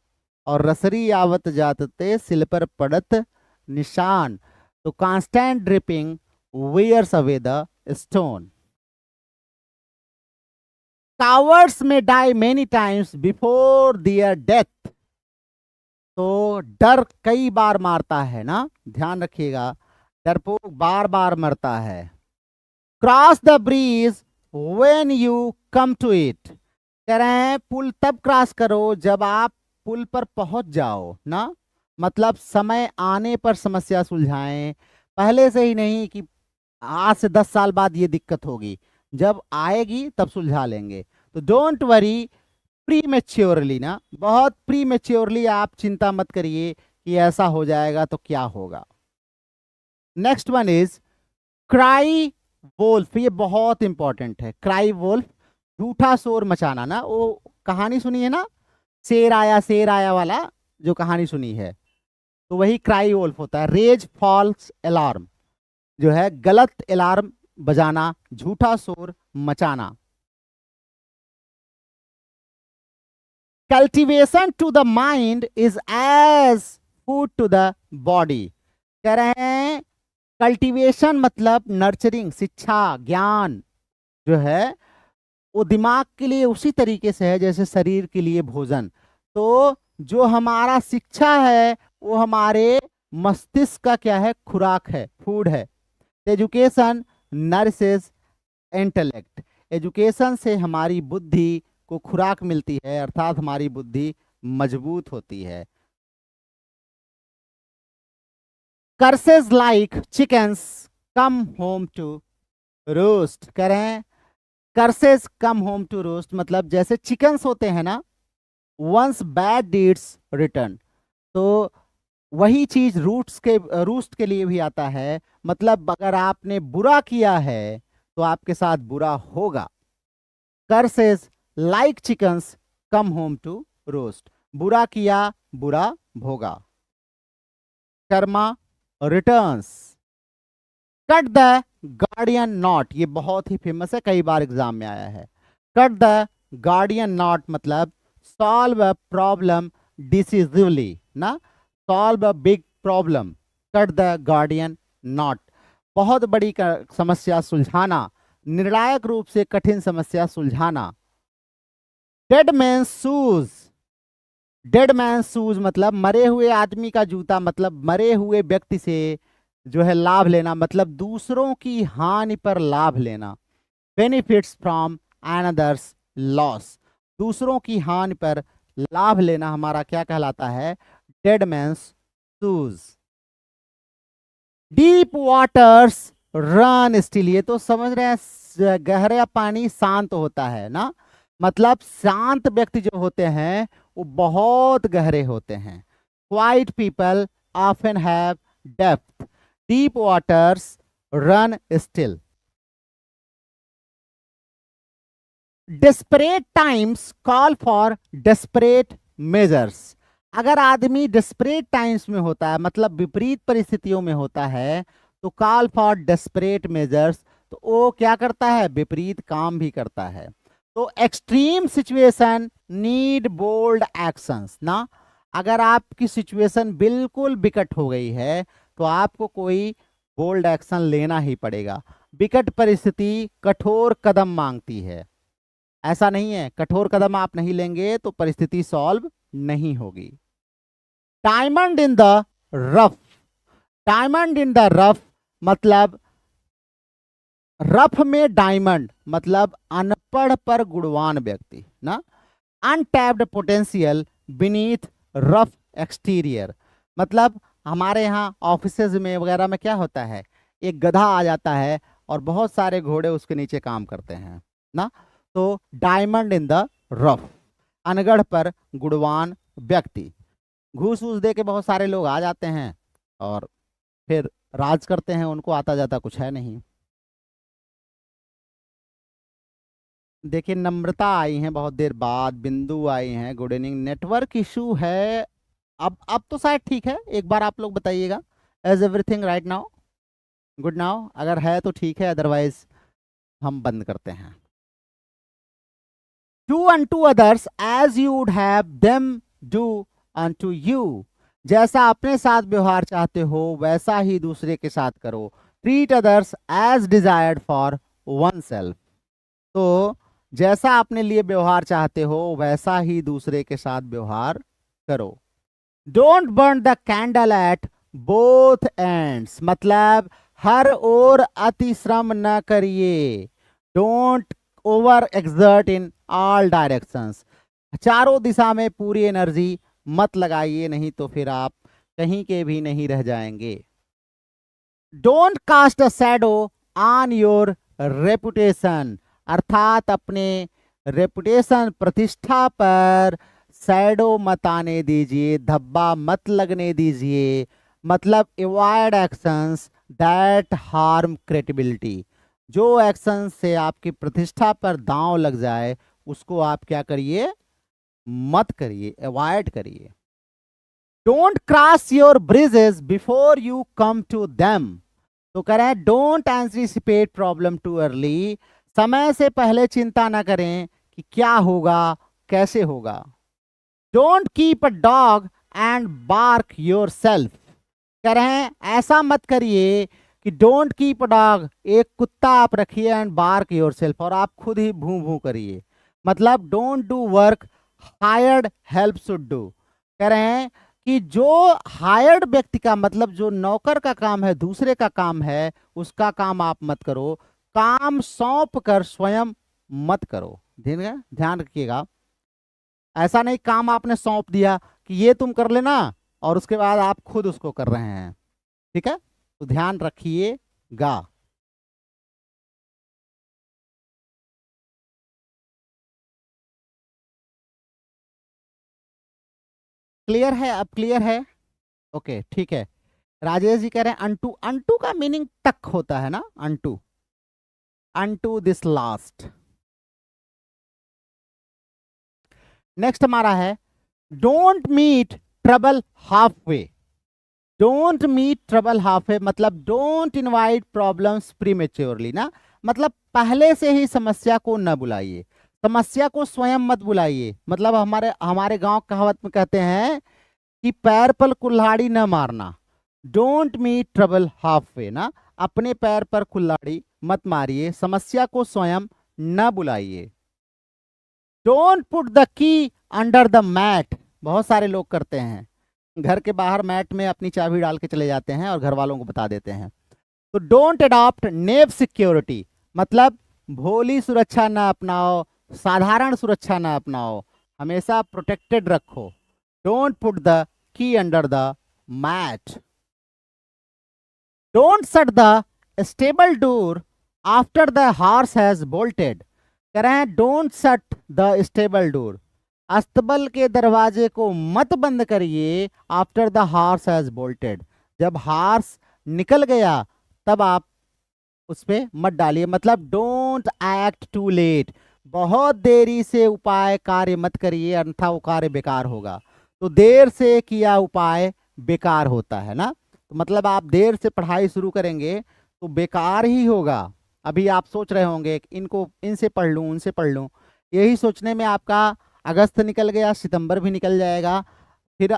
Speaker 1: और रसरी आवत जातते सिल पर पड़त निशान। तो constant dripping wears away the stone. Cowards में die many times before their death, तो डर कई बार मारता है ना, ध्यान रखिएगा, डरपोक बार बार मरता है। Cross the bridge when you come to it, कह रहे हैं पुल तब क्रॉस करो जब आप पुल पर पहुंच जाओ ना, मतलब समय आने पर समस्या सुलझाएं, पहले से ही नहीं कि आज से 10 साल बाद ये दिक्कत होगी, जब आएगी तब सुलझा लेंगे। तो डोंट वरी प्रीमेच्योरली ना, बहुत प्रीमेच्योरली आप चिंता मत करिए कि ऐसा हो जाएगा तो क्या होगा। Next one is cry wolf, ये बहुत इंपॉर्टेंट है। क्राई वोल्फ, झूठा शोर मचाना ना, वो कहानी सुनी है ना, शेर आया वाला जो कहानी सुनी है, तो वही क्राई वोल्फ होता है। रेज फॉल्स अलार्म, जो है गलत अलार्म बजाना, झूठा शोर मचाना। Cultivation to the mind is as food to the body, कह रहे हैं कल्टीवेशन मतलब नर्चरिंग, शिक्षा ज्ञान जो है वो दिमाग के लिए उसी तरीके से है जैसे शरीर के लिए भोजन। तो जो हमारा शिक्षा है वो हमारे मस्तिष्क का क्या है, खुराक है, फूड है। एजुकेशन नरिशेस इंटेलेक्ट, एजुकेशन से हमारी बुद्धि को खुराक मिलती है, अर्थात हमारी बुद्धि मजबूत होती है। Curses like chickens come home to roost, करें curses come home to roost मतलब जैसे चिकन्स होते हैं ना, वंस बैड डीड्स रिटर्न, तो वही चीज रूस्ट के लिए भी आता है। मतलब अगर आपने बुरा किया है तो आपके साथ बुरा होगा। Curses like chickens come home to roost, बुरा किया बुरा भोगा। Karma returns, cut the Gordian knot, ये बहुत ही फेमस है, कई बार एग्जाम में आया है। कट द गार्डियन नॉट मतलब सॉल्व अ प्रॉब्लम डिसिसिवली ना, solve a big problem, cut the Gordian not, बहुत बड़ी समस्या सुलझाना, निर्णायक रूप से कठिन समस्या सुलझाना। Dead man shoes, dead man shoes मतलब मरे हुए आदमी का जूता, मतलब मरे हुए व्यक्ति से जो है लाभ लेना, मतलब दूसरों की हानि पर लाभ लेना। बेनिफिट्स फ्रॉम अनदर्स लॉस, दूसरों की हानि पर लाभ लेना हमारा क्या कहलाता है, dead man's shoes. Deep waters run still, ये तो समझ रहे हैं गहरा पानी शांत होता है ना, मतलब शांत व्यक्ति जो होते हैं वो बहुत गहरे होते हैं। Quite people often have depth, deep waters run still. Desperate times call for desperate measures, अगर आदमी डेस्परेट टाइम्स में होता है मतलब विपरीत परिस्थितियों में होता है तो कॉल फॉर डेस्परेट मेजर्स, तो वो क्या करता है, विपरीत काम भी करता है। तो extreme situation need bold actions ना, अगर आपकी सिचुएशन बिल्कुल विकट हो गई है तो आपको कोई बोल्ड एक्शन लेना ही पड़ेगा। विकट परिस्थिति कठोर कदम मांगती है, ऐसा नहीं है कठोर कदम आप नहीं लेंगे तो परिस्थिति सॉल्व नहीं होगी। Diamond in the rough, diamond in the rough मतलब रफ में डायमंड मतलब अनपढ़ पर गुणवान व्यक्ति ना। Untapped potential beneath rough exterior, मतलब हमारे यहाँ ऑफिसेज में वगैरह में क्या होता है, एक गधा आ जाता है और बहुत सारे घोड़े उसके नीचे काम करते हैं ना। तो डायमंड इन द रफ, अनगढ़ पर गुणवान व्यक्ति, घूस वूस दे के बहुत सारे लोग आ जाते हैं और फिर राज करते हैं, उनको आता जाता कुछ है नहीं। देखिए नम्रता आई हैं बहुत देर बाद, बिंदु आई हैं, गुड इवनिंग। नेटवर्क इशू है, अब तो शायद ठीक है, एक बार आप लोग बताइएगा। Is everything right now, good now, अगर है तो ठीक है, अदरवाइज हम बंद करते हैं। Do unto others as you would have them do unto you, जैसा अपने साथ व्यवहार चाहते हो वैसा ही दूसरे के साथ करो। Treat others as desired for oneself, तो जैसा अपने लिए व्यवहार चाहते हो वैसा ही दूसरे के साथ व्यवहार करो। Don't burn the candle at both ends, मतलब हर ओर अति श्रम न करिए। Don't over exert in all directions, चारों दिशा में पूरी एनर्जी मत लगाइए, नहीं तो फिर आप कहीं के भी नहीं रह जाएंगे। Don't cast a shadow on your reputation, अर्थात अपने रेपुटेशन प्रतिष्ठा पर शैडो मत आने दीजिए, धब्बा मत लगने दीजिए, मतलब avoid actions that harm credibility, जो एक्शन से आपकी प्रतिष्ठा पर दांव लग जाए उसको आप क्या करिए, मत करिए, अवॉइड करिए। Don't cross your bridges before you come to them, तो कह रहे हैं don't anticipate problem too early, समय से पहले चिंता ना करें कि क्या होगा कैसे होगा। Don't keep a dog and bark yourself, कह रहे हैं ऐसा मत करिए कि डोंट कीप अ डॉग, एक कुत्ता आप रखिए एंड बार्क योरसेल्फ, और आप खुद ही भूं भूं करिए। मतलब don't do work hired help should do. कह रहे हैं कि जो हायर्ड व्यक्ति का मतलब जो नौकर का काम है, दूसरे का काम है, उसका काम आप मत करो, काम सौंप कर स्वयं मत करो। ध्यान रखिएगा, ऐसा नहीं काम आपने सौंप दिया कि ये तुम कर लेना और उसके बाद आप खुद उसको कर रहे हैं। ठीक है, तो ध्यान रखिएगा। क्लियर है? अब क्लियर है? ओके ठीक है। राजेश जी कह रहे हैं अनटू, अनटू का मीनिंग तक होता है ना, unto, unto this last. Next हमारा है don't meet trouble halfway. Don't meet trouble halfway मतलब डोंट इनवाइट प्रॉब्लम्स प्रीमेच्योरली ना, मतलब पहले से ही समस्या को न बुलाइए, समस्या को स्वयं मत बुलाइए। मतलब हमारे हमारे गांव कहावत में कहते हैं कि पैर पर कुल्हाड़ी न मारना, don't meet trouble halfway ना, अपने पैर पर कुल्हाड़ी मत मारिए, समस्या को स्वयं न बुलाइए। Don't put the key under the mat, बहुत सारे लोग करते हैं, घर के बाहर मैट में अपनी चाबी डाल के चले जाते हैं और घर वालों को बता देते हैं। तो डोंट अडॉप्ट नेव सिक्योरिटी, मतलब भोली सुरक्षा ना अपनाओ, साधारण सुरक्षा ना अपनाओ, हमेशा प्रोटेक्टेड रखो। Don't put the key under the mat. Don't shut the stable door after the horse has bolted. कह रहे हैं don't shut the stable door, अस्तबल के दरवाजे को मत बंद करिए, after the horse has bolted, जब हॉर्स निकल गया तब आप उस पे मत डालिए। मतलब डोंट एक्ट टू लेट, बहुत देरी से उपाय कार्य मत करिए, अन्यथा वो कार्य बेकार होगा। तो देर से किया उपाय बेकार होता है ना, तो मतलब आप देर से पढ़ाई शुरू करेंगे तो बेकार ही होगा। अभी आप सोच रहे होंगे कि इनको इनसे पढ़ लूँ उनसे पढ़ लूँ, यही सोचने में आपका अगस्त निकल गया, सितंबर भी निकल जाएगा, फिर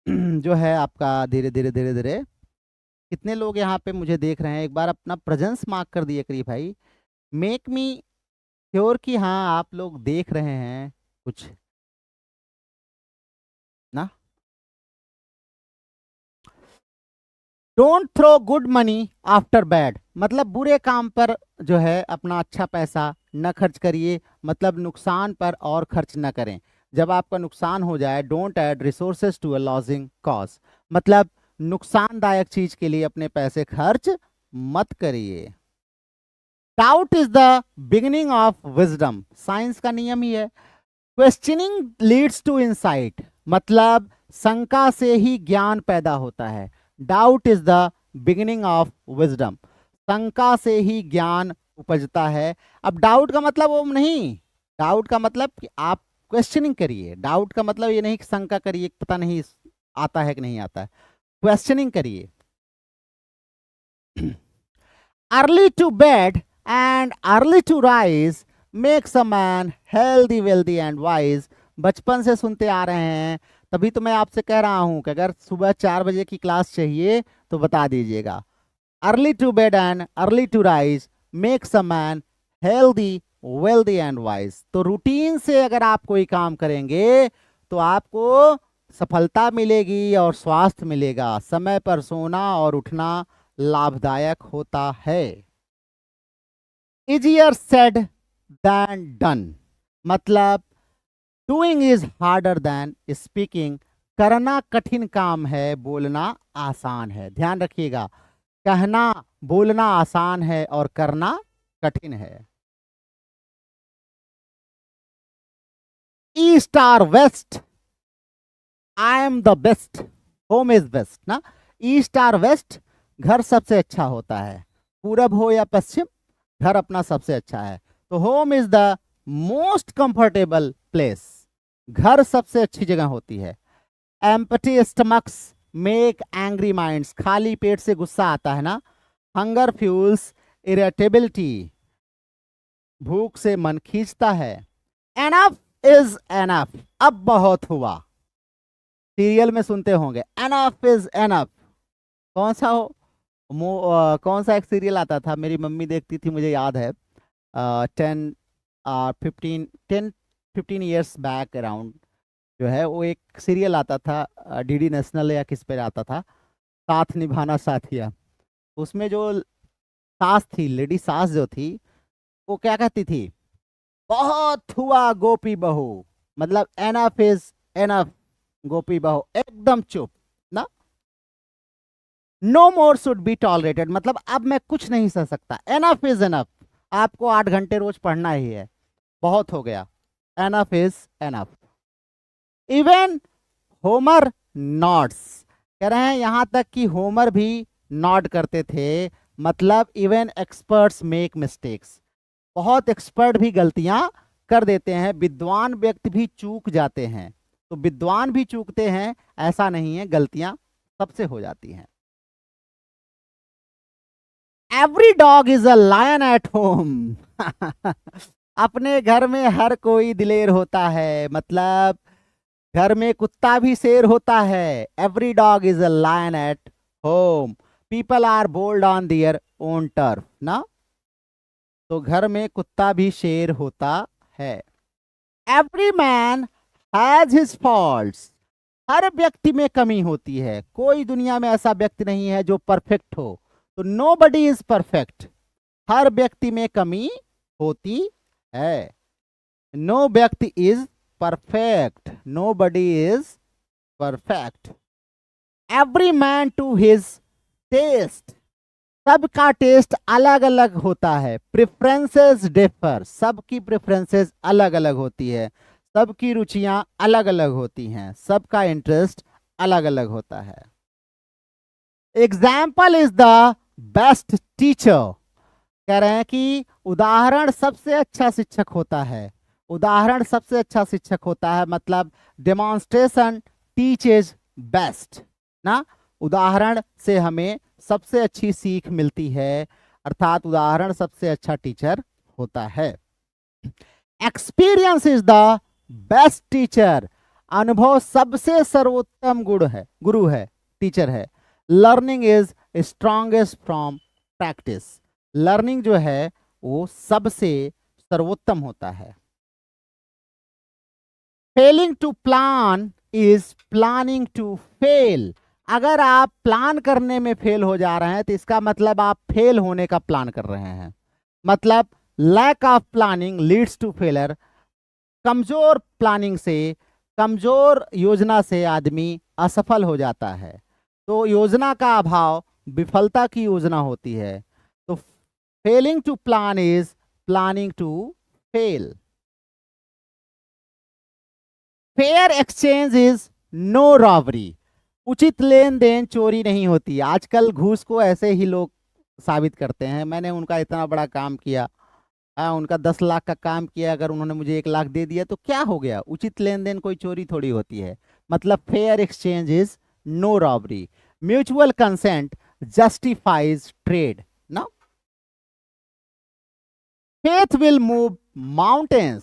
Speaker 1: जो है आपका धीरे धीरे धीरे धीरे। कितने लोग यहाँ पे मुझे देख रहे हैं, एक बार अपना प्रेजेंस मार्क कर दिए करिए भाई, मेक मी श्योर कि हाँ आप लोग देख रहे हैं कुछ ना। Don't throw good money after bad, मतलब बुरे काम पर जो है अपना अच्छा पैसा न खर्च करिए, मतलब नुकसान पर और खर्च न करें। जब आपका नुकसान हो जाए, don't add resources to a losing cause, मतलब नुकसानदायक चीज के लिए अपने पैसे खर्च मत करिए। Doubt is the beginning of wisdom, science का नियम ही है। क्वेश्चनिंग लीड्स टू इंसाइट, मतलब शंका से ही ज्ञान पैदा होता है। Doubt is the beginning of wisdom, शंका से ही ज्ञान उपजता है। अब डाउट का मतलब वो नहीं, डाउट का मतलब कि आप क्वेश्चनिंग करिए, डाउट का मतलब ये नहीं कि शंका करिए पता नहीं आता है कि नहीं आता है, क्वेश्चनिंग करिए। Early to bed and early to rise makes a man healthy wealthy and wise, बचपन से सुनते आ रहे हैं, तभी तो मैं आपसे कह रहा हूं कि अगर सुबह 4 बजे की क्लास चाहिए तो बता दीजिएगा। Early to bed and early to rise makes a man healthy wealthy and wise, तो रूटीन से अगर आप कोई काम करेंगे तो आपको सफलता मिलेगी और स्वास्थ्य मिलेगा। समय पर सोना और उठना लाभदायक होता है। इजियर सेड देन डन, मतलब doing is harder than speaking, करना कठिन काम है, बोलना आसान है। ध्यान रखिएगा, कहना बोलना आसान है और करना कठिन है। East or west, I am the best, home is best ना। ईस्ट आर वेस्ट, घर सबसे अच्छा होता है, पूरब हो या पश्चिम, घर अपना सबसे अच्छा है। तो home is the most comfortable place, घर सबसे अच्छी जगह होती है। Empty stomachs make angry minds, खाली पेट से गुस्सा आता है ना। हंगर फ्यूल्स इरिटेबिलिटी, भूख से मन खींचता है। एनफ इज एनफ, अब बहुत हुआ, सीरियल में सुनते होंगे एनफ इज एनफ, कौन सा हो, कौन सा एक सीरियल आता था, मेरी मम्मी देखती थी, मुझे याद है, 10 15 ईयर्स बैक अराउंड जो है, वो एक सीरियल आता था डीडी नेशनल या किस पे आता था, साथ निभाना साथिया। उसमें जो सास थी, लेडी सास जो थी, वो क्या कहती थी, बहुत हुआ गोपी बहू, मतलब एनफ इज एनफ, गोपी बहू एकदम चुप ना, no more should be tolerated, मतलब अब मैं कुछ नहीं सह सकता, एनफ इज एनफ, आपको 8 घंटे रोज पढ़ना ही है, बहुत हो गया, enough is enough. Even Homer nodes, कह रहे हैं यहां तक कि होमर भी नॉड करते थे, मतलब इवन एक्सपर्ट्स मेक मिस्टेक्स, बहुत एक्सपर्ट भी गलतियां कर देते हैं, विद्वान व्यक्ति भी चूक जाते हैं, तो विद्वान भी चूकते हैं, ऐसा नहीं है, गलतियां सबसे हो जाती हैं। Every dog is a lion at home, अपने घर में हर कोई दिलेर होता है, मतलब घर में कुत्ता भी शेर होता है, every dog is a lion at home, people are bold on their own turf ना, तो घर में कुत्ता भी शेर होता है। Every man has his faults, हर व्यक्ति में कमी होती है, कोई दुनिया में ऐसा व्यक्ति नहीं है जो परफेक्ट हो, तो नो बडी इज परफेक्ट, हर व्यक्ति में कमी होती है, नो व्यक्ति is perfect, nobody is perfect. Every man to his taste, सबका टेस्ट अलग अलग होता है, प्रेफरेंसेस डिफर, सबकी प्रेफरेंसेस अलग अलग होती है, सबकी रुचियां अलग अलग होती हैं, सबका इंटरेस्ट अलग अलग होता है। Example is the best teacher, कह रहे हैं कि उदाहरण सबसे अच्छा शिक्षक होता है, उदाहरण सबसे अच्छा शिक्षक होता है, मतलब डेमोन्स्ट्रेशन टीचेज बेस्ट ना, उदाहरण से हमें सबसे अच्छी सीख मिलती है, अर्थात उदाहरण सबसे अच्छा टीचर होता है। Experience is the best teacher, अनुभव सबसे सर्वोत्तम गुरु है, टीचर है। Learning is strongest from practice, learning जो है वो सबसे सर्वोत्तम होता है। Failing to plan is planning to fail, अगर आप प्लान करने में फेल हो जा रहे हैं तो इसका मतलब आप फेल होने का प्लान कर रहे हैं, मतलब lack of planning leads to failure, कमजोर प्लानिंग से, कमजोर योजना से आदमी असफल हो जाता है, तो योजना का अभाव विफलता की योजना होती है, तो failing to plan is planning to fail. Fair exchange is no robbery, उचित लेन देन चोरी नहीं होती, आजकल घूस को ऐसे ही लोग साबित करते हैं, मैंने उनका इतना बड़ा काम किया, उनका 10 लाख का काम किया, अगर उन्होंने मुझे 1 लाख दे दिया तो क्या हो गया, उचित लेन देन कोई चोरी थोड़ी होती है, मतलब fair exchange is no robbery. Mutual consent justifies trade ना, फेथ विल मूव माउंटेन्स,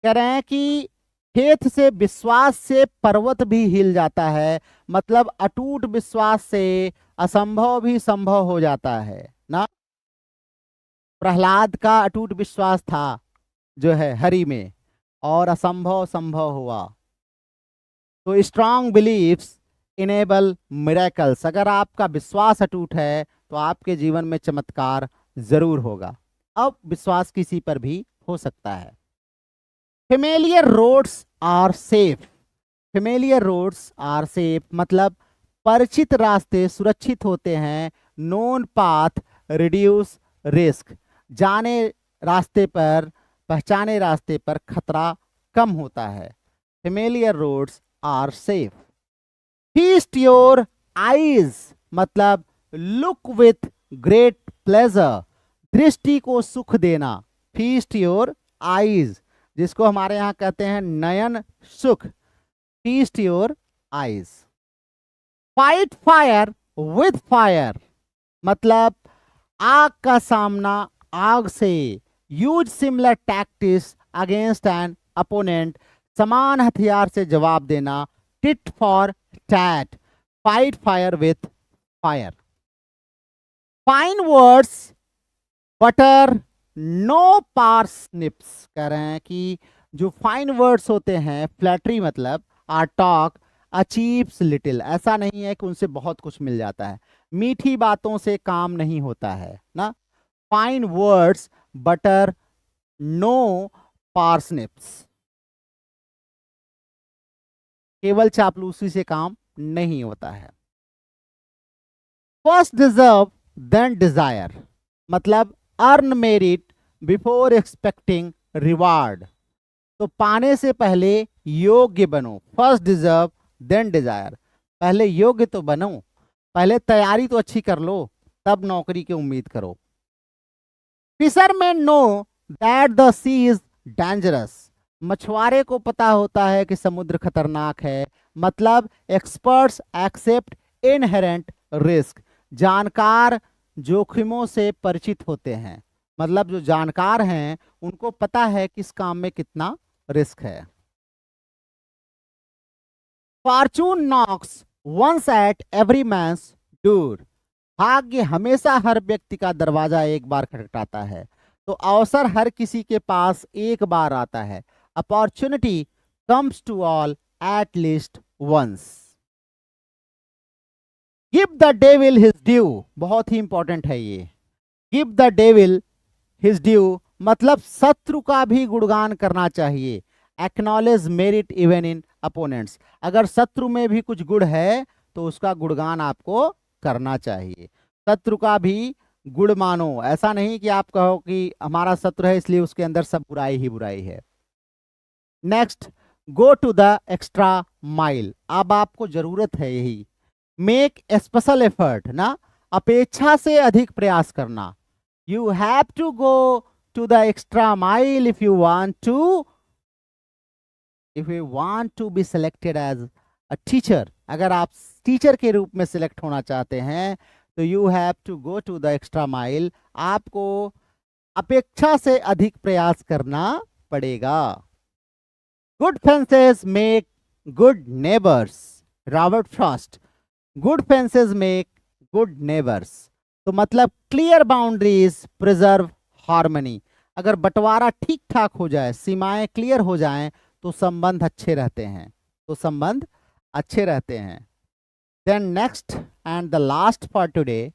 Speaker 1: कह रहे हैं कि फेथ से, विश्वास से पर्वत भी हिल जाता है, मतलब अटूट विश्वास से असंभव भी संभव हो जाता है ना, प्रहलाद का अटूट विश्वास था जो है हरि में, और असंभव संभव हुआ, तो स्ट्रांग बिलीफ्स इनेबल मिरेकल्स, अगर आपका विश्वास अटूट है तो आपके जीवन में चमत्कार जरूर होगा, अब विश्वास किसी पर भी हो सकता है। Familiar roads are safe, familiar roads are safe, मतलब परिचित रास्ते सुरक्षित होते हैं, नोन पाथ रिड्यूस रिस्क, जाने रास्ते पर, पहचाने रास्ते पर खतरा कम होता है, familiar roads are safe. Feast your eyes, मतलब लुक विथ ग्रेट प्लेजर, दृष्टि को सुख देना, फीस्ट योर आईज, जिसको हमारे यहाँ कहते हैं नयन सुख, feast your eyes. Fight fire with fire, मतलब आग का सामना आग से, use similar tactics against an opponent, समान हथियार से जवाब देना, tit for tat, fight fire with fire. Fine words butter no parsnips, कह रहे हैं कि जो फाइन वर्ड्स होते हैं, फ्लैटरी मतलब आर टॉक अचीव्स लिटिल, ऐसा नहीं है कि उनसे बहुत कुछ मिल जाता है, मीठी बातों से काम नहीं होता है ना। फाइन वर्ड्स बटर नो पार्सनिप्स, केवल चापलूसी से काम नहीं होता है। फर्स्ट डिजर्व देन डिजायर, मतलब earn merit before expecting reward, तो पाने से पहले योग्य बनो। फर्स्ट डिजर्व देन डिजायर, पहले योग्य तो बनो, पहले तैयारी तो अच्छी कर लो, तब नौकरी की उम्मीद करो। Fisherman know that the sea is dangerous, मछुआरे को पता होता है कि समुद्र खतरनाक है, मतलब एक्सपर्ट्स एक्सेप्ट इनहेरेंट रिस्क, जानकार जोखिमों से परिचित होते हैं, मतलब जो जानकार हैं उनको पता है कि इस काम में कितना रिस्क है। Fortune knocks once at every man's door, भाग्य हमेशा हर व्यक्ति का दरवाजा एक बार खटखटाता है, तो अवसर हर किसी के पास एक बार आता है। Opportunity comes to all at least once. Give the devil his due, बहुत ही इंपॉर्टेंट है ये। Give the devil his due मतलब शत्रु का भी गुणगान करना चाहिए। Acknowledge merit even in opponents, अगर शत्रु में भी कुछ गुण है तो उसका गुणगान आपको करना चाहिए। शत्रु का भी गुण मानो, ऐसा नहीं कि आप कहो कि हमारा शत्रु है इसलिए उसके अंदर सब बुराई ही बुराई है। Next, go to the extra mile, अब आपको जरूरत है यही। मेक स्पेशल एफर्ट ना, अपेक्षा से अधिक प्रयास करना। You have to go to the extra mile if you want to be selected as a teacher, अगर आप टीचर के रूप में सिलेक्ट होना चाहते हैं तो you have to go to the extra mile, आपको अपेक्षा से अधिक प्रयास करना पड़ेगा। Good fences make good neighbours, Robert Frost. Good fences make good neighbours, तो मतलब क्लियर बाउंड्रीज प्रिजर्व हार्मनी, अगर बंटवारा ठीक ठाक हो जाए, सीमाएं क्लियर हो जाएं तो संबंध अच्छे रहते हैं, तो संबंध अच्छे रहते हैं। Then next and the last for today,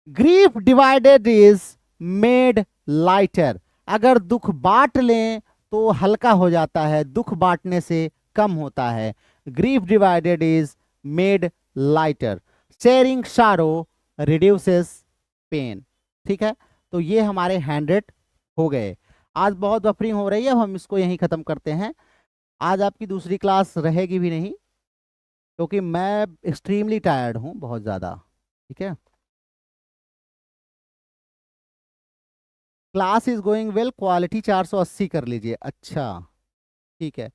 Speaker 1: grief divided is made lighter, अगर दुख बांट लें तो हल्का हो जाता है, दुख बांटने से कम होता है। Grief divided is made lighter, sharing sorrow reduces pain. ठीक है, तो ये हमारे 100 हो गए। आज बहुत बफरिंग हो रही है, अब हम इसको यहीं खत्म करते हैं। आज आपकी दूसरी क्लास रहेगी भी नहीं क्योंकि मैं एक्सट्रीमली टायर्ड हूं बहुत ज़्यादा। ठीक है, class is going well, quality 480 कर लीजिए। अच्छा ठीक है,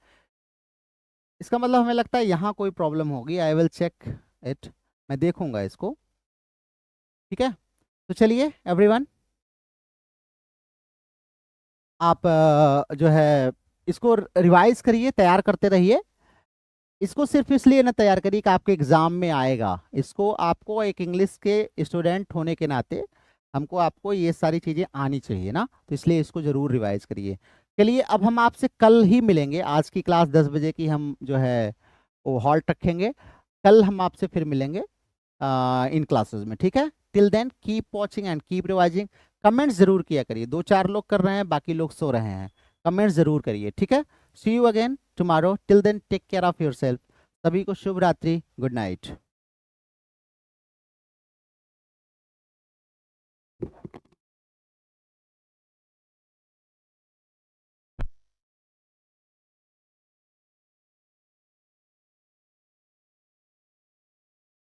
Speaker 1: इसका मतलब हमें लगता है यहाँ कोई प्रॉब्लम होगी। आई विल चेक इट, मैं देखूंगा इसको। ठीक है, तो चलिए एवरीवन, आप जो है इसको रिवाइज करिए, तैयार करते रहिए। इसको सिर्फ इसलिए ना तैयार करिए कि आपके एग्जाम में आएगा, इसको आपको एक इंग्लिश के स्टूडेंट होने के नाते हमको आपको ये सारी चीज़ें आनी चाहिए ना, तो इसलिए इसको ज़रूर रिवाइज करिए। चलिए अब हम आपसे कल ही मिलेंगे, आज की क्लास 10 बजे की हम जो है वो हॉल्ट रखेंगे, कल हम आपसे फिर मिलेंगे इन क्लासेस में। ठीक है, till then keep watching and keep revising. Comments जरूर किया करिए, 2-4 लोग कर रहे हैं, बाकी लोग सो रहे हैं, कमेंट्स जरूर करिए। ठीक है, see you again tomorrow, till then take care of yourself. सभी को शुभ रात्रि, गुड नाइट।